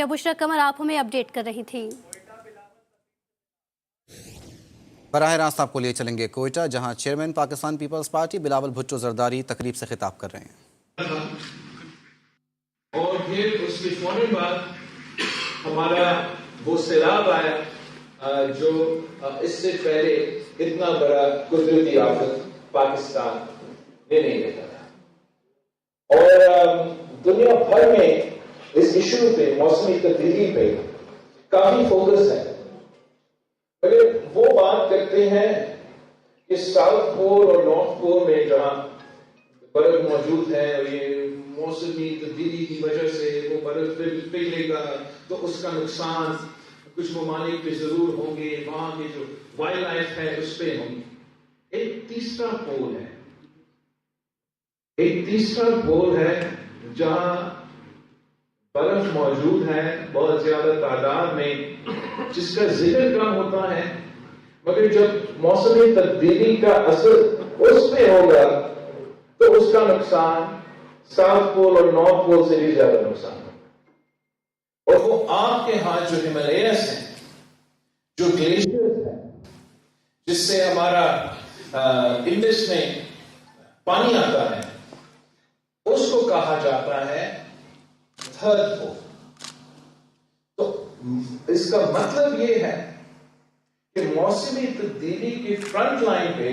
बुशरा कमर आप हमें अपडेट कर रही थी। बराह रास्त आपको लिए चलेंगे कोयटा, जहां चेयरमैन पाकिस्तान पीपल्स पार्टी बिलावल भुट्टो जरदारी तकरीब से खिताब कर रहे हैं। और फिर उसके फौरन बाद हमारा वो सैलाब आया जो इससे पहले इतना बड़ा कुदरती आफत पाकिस्तान ने नहीं देखा था। और दुनिया भर में इस इशू पे, मौसमी तब्दीली पे काफी फोकस है। अगर वो बात करते हैं कि साउथ पोल और नॉर्थ पोल में जहां बर्फ मौजूद है और ये मौसमी तब्दीली की वजह से वो बर्फ पिघलेगा तो उसका नुकसान कुछ ममालिक पे जरूर होंगे, वहां की जो वाइल्ड लाइफ है उस पे होंगे। एक तीसरा पोल है जहां बर्फ मौजूद है बहुत ज्यादा तादाद में, जिसका जिक्र कम होता है, मगर जब मौसमी तब्दीली का असर उस पे होगा तो उसका नुकसान साउथ पोल और नॉर्थ पोल से भी ज्यादा नुकसान होगा। और वो आपके हाथ जो हिमालयस है, जो ग्लेशियर्स है, जिससे हमारा इंडस में पानी आता है, उसको कहा जाता है थर्ड पोल। तो इसका मतलब ये है कि मौसमी तब्दीली की फ्रंट लाइन पे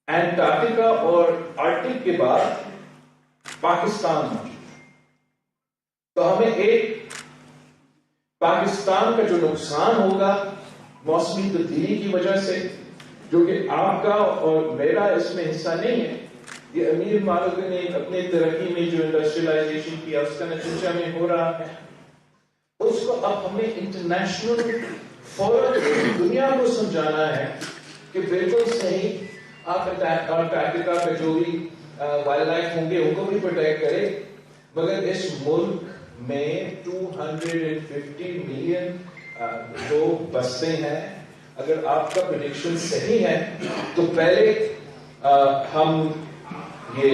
एंटार्क्टिका और आर्कटिक के बाद पाकिस्तान मौजूद है। तो हमें एक पाकिस्तान का जो नुकसान होगा मौसमी तब्दीली की वजह से, जो कि आपका और मेरा इसमें हिस्सा नहीं है, ये अमीर मालिकों ने अपने तरक्की में जो इंडस्ट्रियलाइजेशन किया उसका नतीजा में हो रहा है, उसको अब हमें इंटरनेशनल फोरम दुनिया को समझाना है कि बिल्कुल सही आप अंटार्कटिका पे जो भी वाइल्ड लाइफ होंगे उनको भी प्रोटेक्ट करें, मगर इस मुल्क में 250 मिलियन लोग बसते हैं। अगर आपका प्रेडिक्शन सही है तो पहले हम ये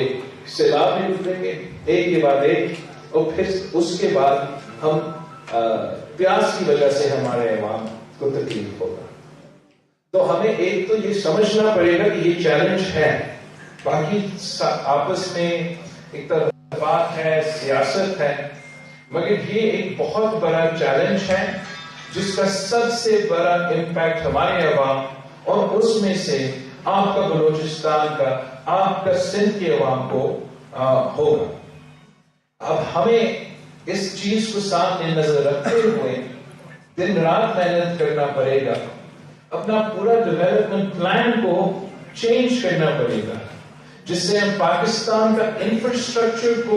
सैलाब में डूबेंगे एक के बाद एक, और फिर उसके बाद हम प्यास की वजह से हमारे अवाम को तकलीफ होगा। तो हमें एक तो ये समझना पड़ेगा कि ये चैलेंज है, बाकी आपस में एक तरफ बात है, सियासत है, मगर ये एक बहुत बड़ा चैलेंज है जिसका सबसे बड़ा इम्पैक्ट हमारे अवाम और उसमें से आपका बलूचिस्तान का, आपका सिंध के अवाम को होगा। अब हमें इस चीज को सामने नजर रखते हुए दिन रात मेहनत करना पड़ेगा, अपना पूरा डेवलपमेंट प्लान को चेंज करना पड़ेगा, जिससे हम पाकिस्तान का इंफ्रास्ट्रक्चर को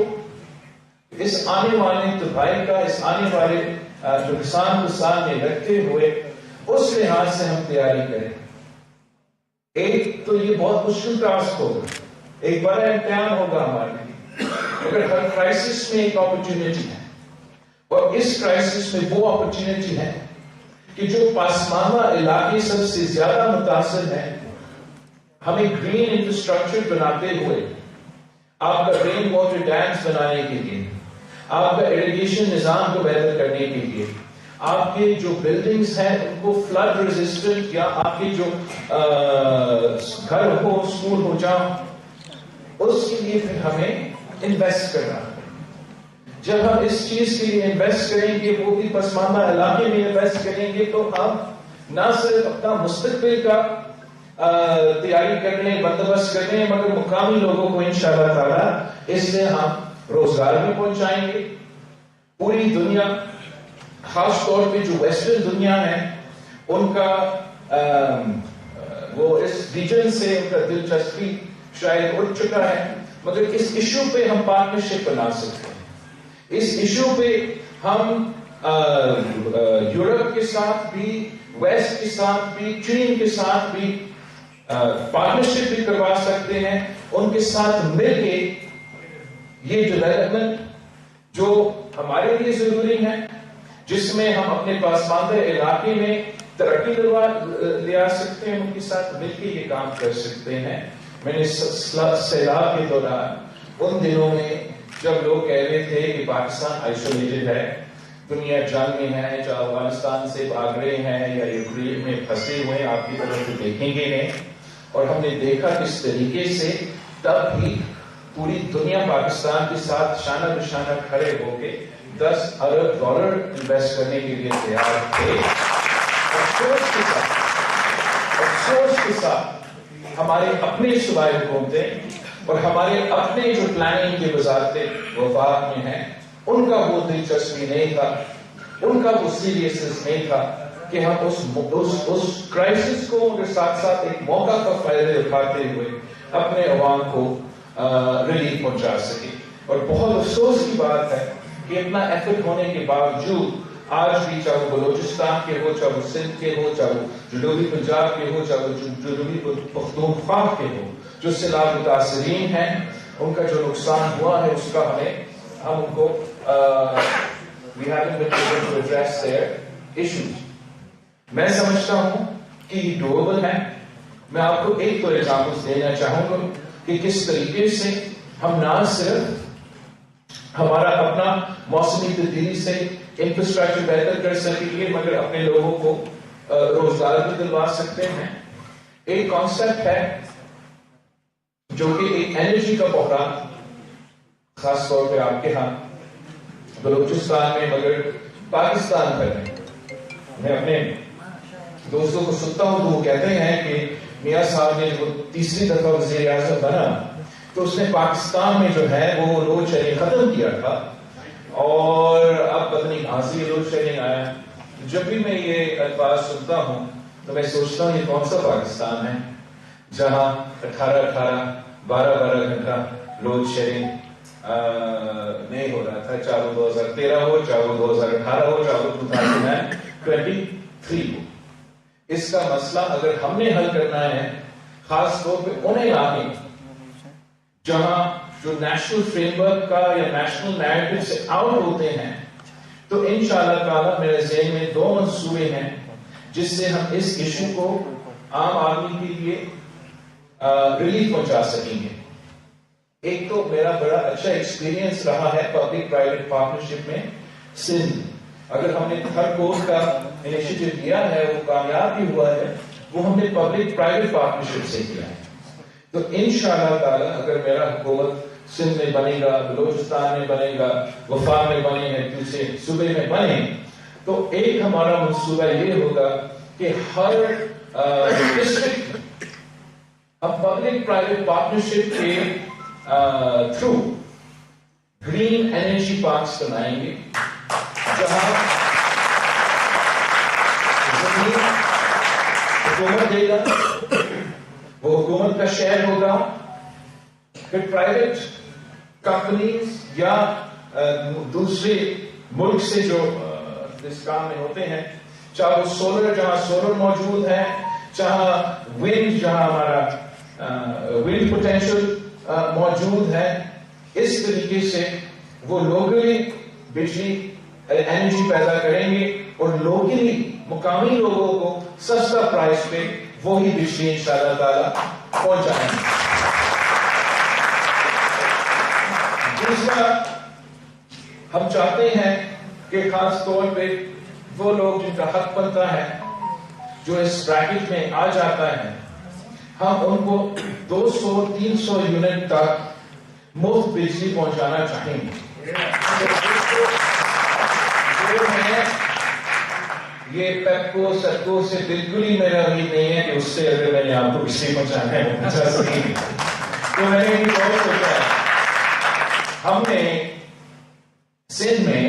इस आने वाले तबाही का, इस आने वाले नुकसान को सामने रखते हुए उस लिहाज से हम तैयारी करें। एक तो ये बहुत मुश्किल टास्क होगा, एक बड़ा इम्तिहान होगा हमारे लिए, मगर हर क्राइसिस में एक अपॉर्चुनिटी है, और इस क्राइसिस में वो अपॉर्चुनिटी है कि जो पासमाना इलाके सबसे ज्यादा मुतासर है, हमें ग्रीन इंफ्रास्ट्रक्चर बनाते हुए आपका रेन वाटर डैम्स बनाने के लिए, आपका इरिगेशन निजाम को बेहतर करने के लिए, आपके जो बिल्डिंग्स हैं उनको फ्लड रेजिस्टेंट, या आपके जो घर हो, स्कूल हो जाओ, उसके लिए फिर हमें इन्वेस्ट करना है। जब हम इस चीज के लिए इन्वेस्ट करेंगे, वो भी पसमानदा इलाके में इन्वेस्ट करेंगे, तो हम न सिर्फ अपना मुस्तकबिल का तैयारी करने, बंदोबस्त करने, मगर मुकामी लोगों को इंशाअल्लाह ताला इससे हम रोजगार भी पहुंचाएंगे। पूरी दुनिया, खास तौर पे जो वेस्टर्न दुनिया है, उनका वो इस रीजन से उनका दिलचस्पी शायद उठ चुका है, मगर इस इशू पे हम पार्टनरशिप बना सकते हैं। इस इशू पे हम यूरोप के साथ भी, वेस्ट के साथ भी, चीन के साथ भी पार्टनरशिप भी करवा सकते हैं। उनके साथ मिलके ये डेवलपमेंट जो हमारे लिए जरूरी है, जिसमें हम अपने पासमानदा इलाके में तरक्की ले आ सकते हैं, उनके साथ मिलकर ये काम कर सकते हैं। मैंने सैलाब के दौरान उन दिनों में जब लोग कह रहे थे कि पाकिस्तान आइसोलेटेड है, دنیا جنگ میں ہے، چاہے افغانستان سے بھاگ رہے ہیں یا یوکرین میں پھنسے ہوئے ہیں، آپ کی طرف سے دیکھیں گے نہیں. اور ہم نے دیکھا کس طریقے سے تب بھی پوری دنیا پاکستان کے ساتھ شانہ بشانہ کھڑے ہو کے $10 ارب انویسٹ کرنے کے لیے تیار تھے. افسوس کے ساتھ ہمارے اپنے صوبائی حکومتیں اور ہمارے اپنے جو پلاننگ کی وزارتیں وفاق میں ہیں، ان کا وہ دلچسپی نہیں تھا، ان کا وہ سیریسنس نہیں تھا کہ ہم اس کرائسس کو کے ساتھ ساتھ ایک موقع کا فائدہ اٹھاتے ہوئے اپنے عوام کو ریلیف پہنچا سکے. اور بہت افسوس کی بات ہے کہ اتنا ایفرٹ ہونے کے باوجود آج بھی چاہے وہ بلوچستان کے ہو، چاہے وہ سندھ کے ہو، چاہے وہ جنوبی پنجاب کے ہو، چاہے وہ جنوبی پختونخوا کے ہو، جو سیلاب متاثرین ہیں، ان کا جو نقصان ہوا ہے اس کا ہم ان کو we haven't been able to address their issues. میں سمجھتا ہوں کہ یہ ڈویبل ہے. میں آپ کو ایک تو ایگزامپل دینا چاہوں گا کہ کس طریقے سے ہم نہ صرف ہمارا اپنا موسمی تبدیلی سے انفراسٹرکچر بہتر کر سکیں گے، مگر اپنے لوگوں کو روزگار بھی دلوا سکتے ہیں. ایک کانسیپٹ ہے جو کہ ایک انرجی کا بحران، خاص طور پہ آپ کے ہاں بلوچستان میں، مگر پاکستان بھر میں اپنے دوستوں کو سنتا ہوں تو وہ کہتے ہیں کہ میاں صاحب نے جو تیسری دفعہ وزیر اعظم بنا تو اس نے پاکستان میں جو ہے وہ لوڈ شیڈنگ ختم کیا تھا، اور اب پتہ نہیں کہاں سے یہ لوڈ شیڈنگ آیا. جب بھی میں یہ الفاظ سنتا ہوں تو میں سوچتا ہوں یہ کون سا پاکستان ہے جہاں 12 گھنٹہ لوڈ شیڈنگ نہیں ہو رہا تھا، چاہے وہ 2013 ہو، چاہے وہ 2018 ہو، چاہے وہ 2023 ہو. اس کا مسئلہ اگر ہم نے حل کرنا ہے، خاص طور پہ ان علاقے جہاں جو نیشنل فریم ورک کا یا نیشنل نیریٹو سے آؤٹ ہوتے ہیں، تو انشاءاللہ تعالیٰ میرے ذہن میں 2 منصوبے ہیں جس سے ہم اس ایشو کو عام آدمی کے لیے ریلیف پہنچا سکیں گے. ایک تو میرا بڑا اچھا ایکسپیرینس رہا ہے پبلک پرائیویٹ پارٹنرشپ میں سندھ. اگر ہم نے تھرڈ کورس کا انیشیٹو کیا ہے، وہ کامیاب بھی ہوا ہے، وہ ہم نے پبلک پرائیویٹ پارٹنرشپ سے کیا ہے. تو انشاءاللہ تعالی اگر میرا حکومت سندھ میں بنے گا، بلوچستان میں بنے گا، وفاق میں بنے گا، دوسرے صوبے میں بنے، تو ایک ہمارا منصوبہ یہ ہوگا کہ ہر ڈسٹرکٹ ہم پبلک پرائیویٹ پارٹنرشپ کے تھرو گرین انرجی پارکس بنائیں گے، جہاں زمین حکومت دے گا، وہ حکومت کا شہر ہوگا، پھر پرائیویٹ کمپنیز یا دوسرے ملک سے جو اس کام میں ہوتے ہیں، چاہے وہ سولر جہاں سولر موجود ہے، چاہے ونڈ جہاں ہمارا ونڈ پوٹینشل موجود ہے، اس طریقے سے وہ لوکلی بجلی انرجی پیدا کریں گے اور لوکلی مقامی لوگوں کو سستا پرائس پہ وہی بجلی انشاءاللہ تعالی پہنچائیں گے. دوسرا، ہم چاہتے ہیں کہ خاص طور پہ وہ لوگ جن کا حق بنتا ہے، جو اس بریکٹ میں آ جاتا ہے، ہم ان کو 200-300 یونٹ تک مفت بجلی پہنچانا چاہیں گے. یہ پیپکو سٹکو سے بالکل ہی میرا امید نہیں ہے کہ اس سے اگر میں نے آپ کو بجلی پہنچانا ہے وہ پہنچا سکیں گے. تو میں نے یہ بہت سوچا ہے، ہم نے سندھ میں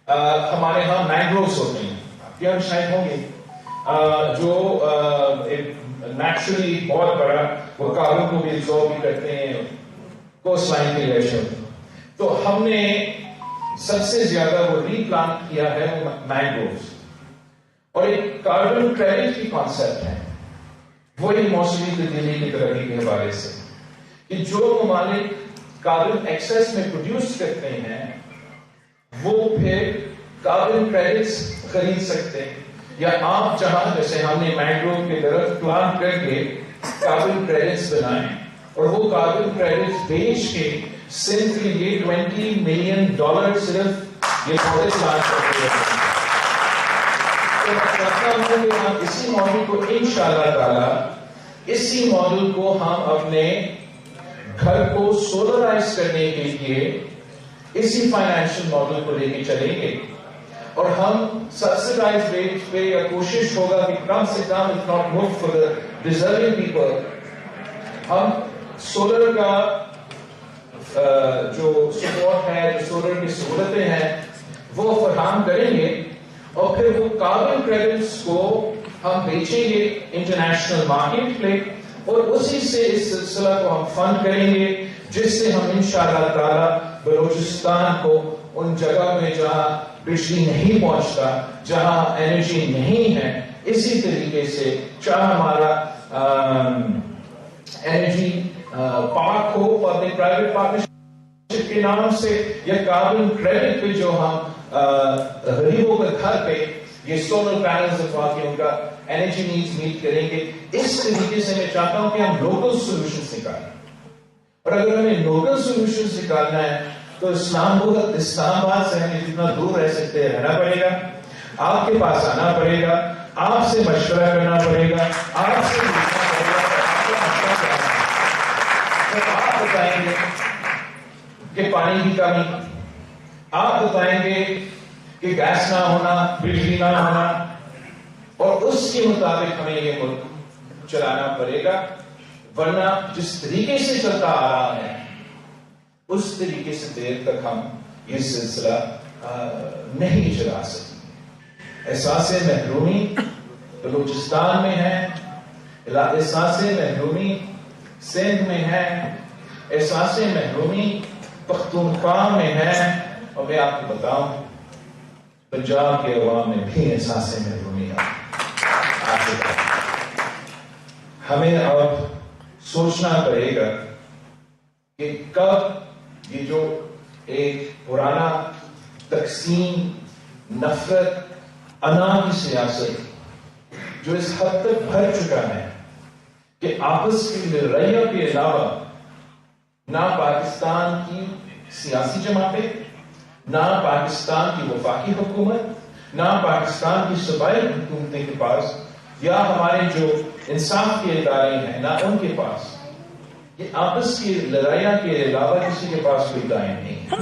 ہمارے ہاں مینگرووز ہوتے ہیں، آپ یہاں شاید ہوں گے، جو نیچرلی بہت بڑا وہ کاربن کو بھی ایبزارب بھی کرتے ہیں، کوسٹ لائن کے ریشن. تو ہم نے سب سے زیادہ وہ ری پلانٹ کیا ہے وہ مینگرووز. اور ایک کاربن کریڈٹ کی کانسیپٹ ہے، وہی موسمی تبدیلی کی ترقی کے حوالے سے، کہ جو ممالک کاربن ایکسس میں پروڈیوس کرتے ہیں وہ پھر کاربن کریڈٹس خرید سکتے ہیں، یا آپ جہاں جیسے ہم نے مینگروو کے درخت پلانٹ کر کے کاربن کریڈٹس بنائے اور وہ کاربن کریڈٹس بیچ کے سندھ کے لیے $20 ملین صرف ये प्रोसेस लॉन्च करते हैं। तो मैं चाहता हूं कि हम इसी मॉड्यूल को इंशाअल्लाह ताला, इसी मॉड्यूल को हम अपने घर को सोलराइज करने के लिए इसी फाइनेंशियल मॉडल को लेके चलेंगे और हम सब्सिडाइज रेट पे या कोशिश होगा कि कम से come if not more for the deserving people हम सोलर का जो सपोर्ट है, जो सोलर की सहूलतें हैं वो फराहम करेंगे और फिर वो कार्बन क्रेडिट्स को हम बेचेंगे इंटरनेशनल मार्केट पे और उसी से इस सिलसिला को हम फंड करेंगे जिससे हम इंशाअल्लाह ताला बलूचिस्तान को उन जगह में जहां बिजली नहीं पहुंचता, जहां एनर्जी नहीं है, इसी तरीके से चाहे हमारा एनर्जी पार्क हो, पब्लिक प्राइवेट पार्टनरशिप के नाम से, या कार्बन क्रेडिट पे जो हम गरीबों के घर पे ये सोलर पैनल्स लगवा के उनका एनर्जी नीड्स मीट करेंगे। इस तरीके से मैं चाहता हूं कि हम लोकल सोल्यूशंस निकालें और अगर हमें लोकल सोल्यूशंस निकालना है तो इस्लामाबाद से हमें जितना दूर रह सकते हैं रहना पड़ेगा, आपके पास आना पड़ेगा, आपसे मशवरा करना पड़ेगा, आपसे पूछना पड़ेगा तो आप बताएंगे कि पानी की कमी, आप बताएंगे कि गैस ना होना, बिजली ना होना, और उसके मुताबिक हमें ये मुल्क चलाना पड़ेगा, वरना जिस तरीके से चलता आ रहा है उस तरीके से देर तक हम ये सिलसिला नहीं चला सकते। एहसास महरूमी बलूचिस्तान में है, एहसास महरूमी सिंध में है, एहसास महरूमी पख्तूनख्वा में है, और मैं आपको बताऊं पंजाब के अवाम में भी एहसास महरूमी है। हमें अब सोचना पड़ेगा कि कब ये जो एक पुराना तकसीम, नफरत, अना की सियासत जो इस हद तक भर चुका है कि आपस की लड़ाइयों के अलावा ना पाकिस्तान की सियासी जमातें, ना पाकिस्तान की वफाकी हुकूमत, ना पाकिस्तान की सूबाई हुकूमतें के पास, या हमारे जो इंसाफ के इदारे हैं ना उनके पास, ये आपस की लड़ाइयां के अलावा किसी के पास कोई दाएं नहीं है।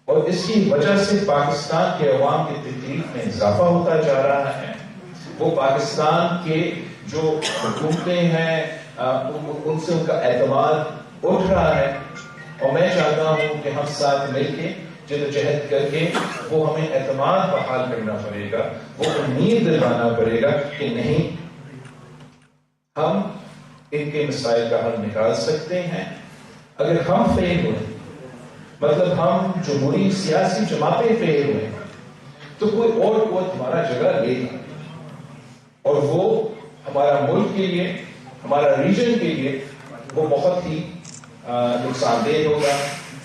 और इसकी वजह से पाकिस्तान के अवाम की तकलीफ में इजाफा होता जा रहा है। वो पाकिस्तान के जो हुकूमतें हैं उनसे उनका एतमाद उठ रहा है और मैं चाहता हूं कि हम साथ मिलकर जद्दोजहद करके वो हमें एतमाद बहाल करना पड़ेगा, वो उम्मीद दिलाना पड़ेगा कि नहीं, हम इनके मसाइल का हल निकाल सकते हैं। अगर हम फेल हुए, मतलब हम जमहूरी सियासी जमातें फेल हुए, तो कोई और कुव्वत हमारा जगह लेगा और वो हमारा मुल्क के लिए, हमारा रीजन के लिए वो बहुत ही नुकसानदेह होगा।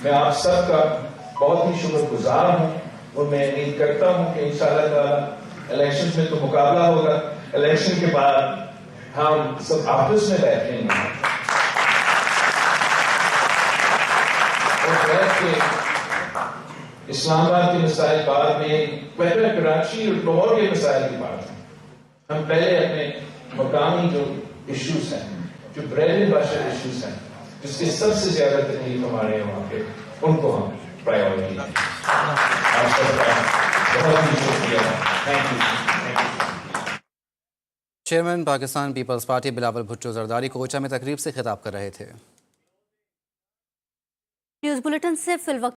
मैं आप सबका बहुत ही शुक्रगुजार हूं और मैं उम्मीद करता हूं कि इंशाअल्लाह ताला इलेक्शन में तो मुकाबला होगा, इलेक्शन के बाद हम सब आपस में बैठेंगे और बैठ के इस्लामाबाद के मसाइल बाद में, पहले कराची और लाहौर के मसाइल की बात है, हम पहले अपने मकामी जो इश्यूज हैं, जो ब्रेड एंड बटर इश्यूज हैं, जिसकी सबसे ज्यादा तकलीफ हमारे वहां पे, उनको हम प्रायोरिटी दें। आप सबका बहुत ही शुक्रिया। Thank you. Chairman Pakistan Peoples Party Bilawal Bhutto Zardari Quetta में तकरीब से खिताब कर रहे थे। न्यूज़ बुलेटिन से फिलवक्त